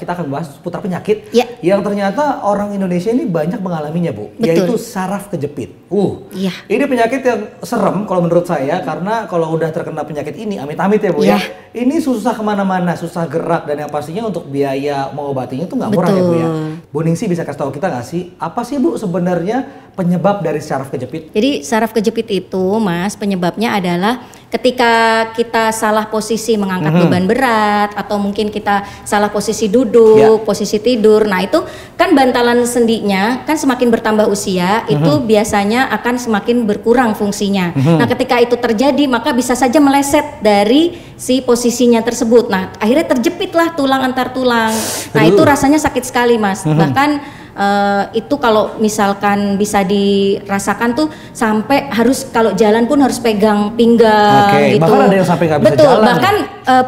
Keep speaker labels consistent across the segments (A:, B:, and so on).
A: kita akan bahas seputar penyakit
B: Ya.
A: yang ternyata orang Indonesia ini banyak mengalaminya, Bu.
B: Betul.
A: Yaitu saraf kejepit.
B: Ya.
A: Ini penyakit yang serem kalau menurut saya, karena kalau udah terkena penyakit ini, amit-amit ya Bu ya. Ini susah kemana-mana, susah gerak, dan yang pastinya untuk biaya mengobatinya itu nggak murah ya Bu ya. Bu Ningsih bisa kasih tahu kita nggak sih, apa sih Bu sebenarnya penyebab dari saraf kejepit?
B: Jadi saraf kejepit itu, Mas, penyebabnya adalah ketika kita salah posisi mengangkat beban berat, atau mungkin kita salah posisi duduk, posisi tidur. Nah itu kan bantalan sendinya kan semakin bertambah usia, itu biasanya akan semakin berkurang fungsinya. Nah ketika itu terjadi, maka bisa saja meleset dari si posisinya tersebut. Nah akhirnya terjepitlah tulang antar tulang. Nah itu rasanya sakit sekali, Mas. Bahkan itu kalau misalkan bisa dirasakan tuh sampai harus kalau jalan pun harus pegang pinggang gitu.
A: Bahkan ada yang sampai nggak bisa
B: Betul,
A: jalan.
B: bahkan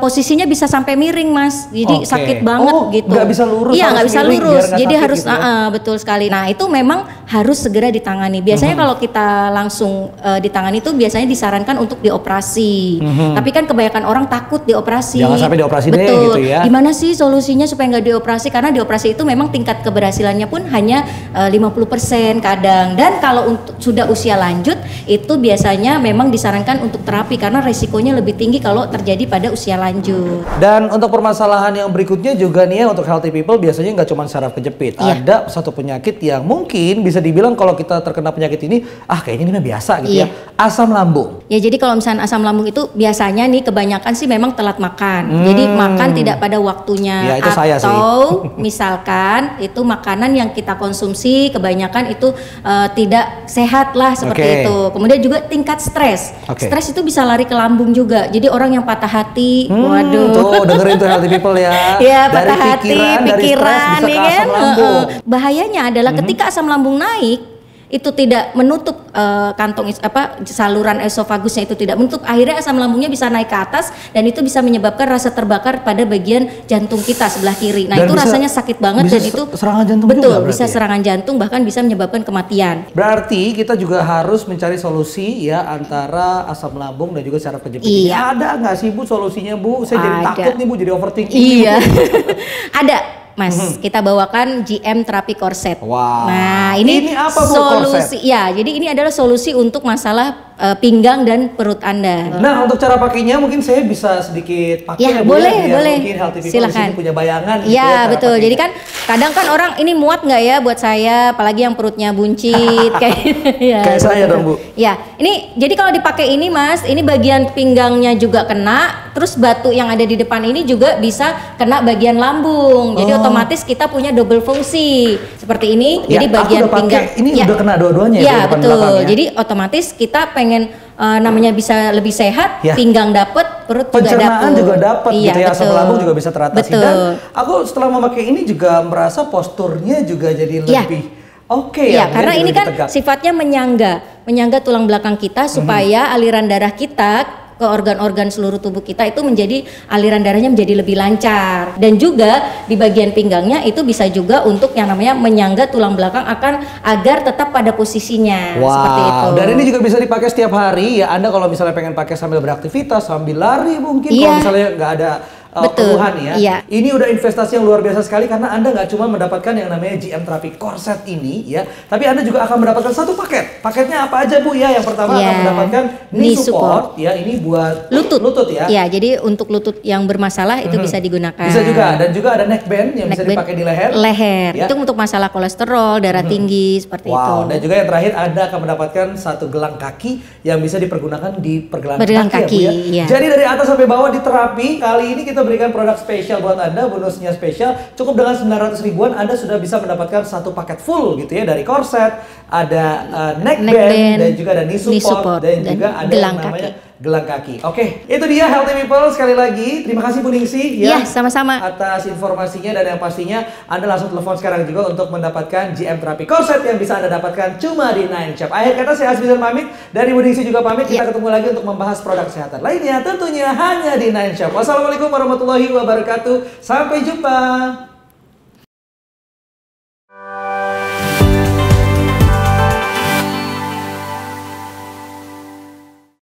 B: posisinya bisa sampai miring, Mas. Jadi sakit banget gitu.
A: Nggak bisa lurus.
B: Iya, nggak bisa lurus. Jadi harus
A: gitu ya?
B: betul sekali. Nah itu memang harus segera ditangani. Biasanya kalau kita langsung ditangani itu biasanya disarankan untuk dioperasi. Tapi kan kebanyakan orang takut dioperasi.
A: Jangan sampai dioperasi deh
B: betul.
A: gitu ya.
B: Gimana sih solusinya supaya nggak dioperasi? Karena dioperasi itu memang tingkat keberhasilannya pun hanya 50% kadang. Dan kalau untuk sudah usia lanjut itu biasanya memang disarankan untuk terapi karena resikonya lebih tinggi kalau terjadi pada usia lanjut.
A: Dan untuk permasalahan yang berikutnya juga nih ya, untuk healthy people biasanya nggak cuma saraf kejepit. Ada satu penyakit yang mungkin bisa dibilang kalau kita terkena penyakit ini, kayaknya ini mah biasa gitu ya. Asam lambung.
B: Ya jadi kalau misalnya asam lambung itu biasanya nih kebanyakan sih memang telat makan. Jadi makan tidak pada waktunya.
A: Ya, itu saya sih.
B: Atau misalkan itu makanan yang kita konsumsi kebanyakan itu tidak sehat lah seperti itu. Kemudian juga tingkat stres. Stres itu bisa lari ke lambung juga. Jadi orang yang patah hati, waduh.
A: Tuh dengerin tuh healthy people ya.
B: Ya
A: dari
B: patah hati, pikiran,
A: dari stres bisa ke asam lambung.
B: Bahayanya adalah ketika asam lambung naik itu tidak menutup kantong saluran esofagusnya itu tidak menutup, akhirnya asam lambungnya bisa naik ke atas dan itu bisa menyebabkan rasa terbakar pada bagian jantung kita sebelah kiri. Nah dan itu rasanya sakit banget dan itu
A: serangan jantung
B: betul
A: juga
B: bisa serangan jantung, bahkan bisa menyebabkan kematian.
A: Berarti kita juga harus mencari solusi ya antara asam lambung dan juga saraf kejepit.
B: Iya.
A: Ada nggak sih Bu solusinya Bu? Saya jadi takut nih Bu, jadi overthinking.
B: Iya. Ada. Mas, kita bawakan GM terapi korset.
A: Wow.
B: Nah, ini
A: apa Bu
B: solusi korset? Ya, jadi ini adalah solusi untuk masalah pinggang dan perut Anda.
A: Nah, untuk cara pakainya mungkin saya bisa sedikit pakai
B: ya, boleh.
A: Mungkin healthy people di sini punya bayangan gitu
B: ya, betul. Jadi kan kadang kan orang ini muat nggak ya buat saya, apalagi yang perutnya buncit
A: kayak saya dong Bu.
B: Ya, ini jadi kalau dipakai ini Mas, ini bagian pinggangnya juga kena, terus batu yang ada di depan ini juga bisa kena bagian lambung. Jadi otomatis kita punya double fungsi seperti ini. Jadi bagian pinggang
A: ini udah kena dua-duanya
B: ya, betul. Jadi otomatis kita pengen namanya bisa lebih sehat, pinggang dapet, perut
A: pencernaan juga dapat gitu ya, asam lambung juga bisa teratasi.
B: Betul.
A: Dan aku setelah memakai ini juga merasa posturnya juga jadi lebih
B: ya, karena ini kan sifatnya menyangga tulang belakang kita supaya aliran darah kita ke organ-organ seluruh tubuh kita itu menjadi aliran darahnya menjadi lebih lancar. Dan juga di bagian pinggangnya itu bisa juga untuk yang namanya menyangga tulang belakang agar tetap pada posisinya. Seperti itu.
A: Dan ini juga bisa dipakai setiap hari ya. Anda kalau misalnya pengen pakai sambil beraktivitas, sambil lari mungkin, kalau misalnya nggak ada keluhan ya.
B: Iya.
A: Ini udah investasi yang luar biasa sekali karena Anda nggak cuma mendapatkan yang namanya GM terapi korset ini ya, tapi Anda juga akan mendapatkan satu paket. Paketnya apa aja Bu ya? Yang pertama akan mendapatkan knee support ya, ini buat lutut ya.
B: Ya, jadi untuk lutut yang bermasalah itu bisa digunakan.
A: Bisa juga, dan juga ada neck band yang bisa dipakai di leher.
B: Ya. Itu untuk masalah kolesterol, darah tinggi seperti itu.
A: Dan juga yang terakhir Anda akan mendapatkan satu gelang kaki yang bisa dipergunakan di pergelangan kaki ya Bu ya. Jadi dari atas sampai bawah di terapi kali ini kita berikan produk spesial buat Anda, bonusnya spesial. Cukup dengan 900 ribuan Anda sudah bisa mendapatkan satu paket full gitu ya, dari korset, ada neck band, dan juga ada knee support dan juga ada yang namanya gelang kaki. Oke, itu dia healthy people. Sekali lagi terima kasih Bu Ningsih ya,
B: sama-sama
A: atas informasinya, dan yang pastinya Anda langsung telepon sekarang juga untuk mendapatkan GM terapi korset yang bisa Anda dapatkan cuma di Nine Shop. Akhir kata saya Hasbizan pamit, dari Bu Ningsih juga pamit. Kita ketemu lagi untuk membahas produk kesehatan lainnya tentunya hanya di Nine Shop. Wassalamualaikum warahmatullahi wabarakatuh. Sampai jumpa.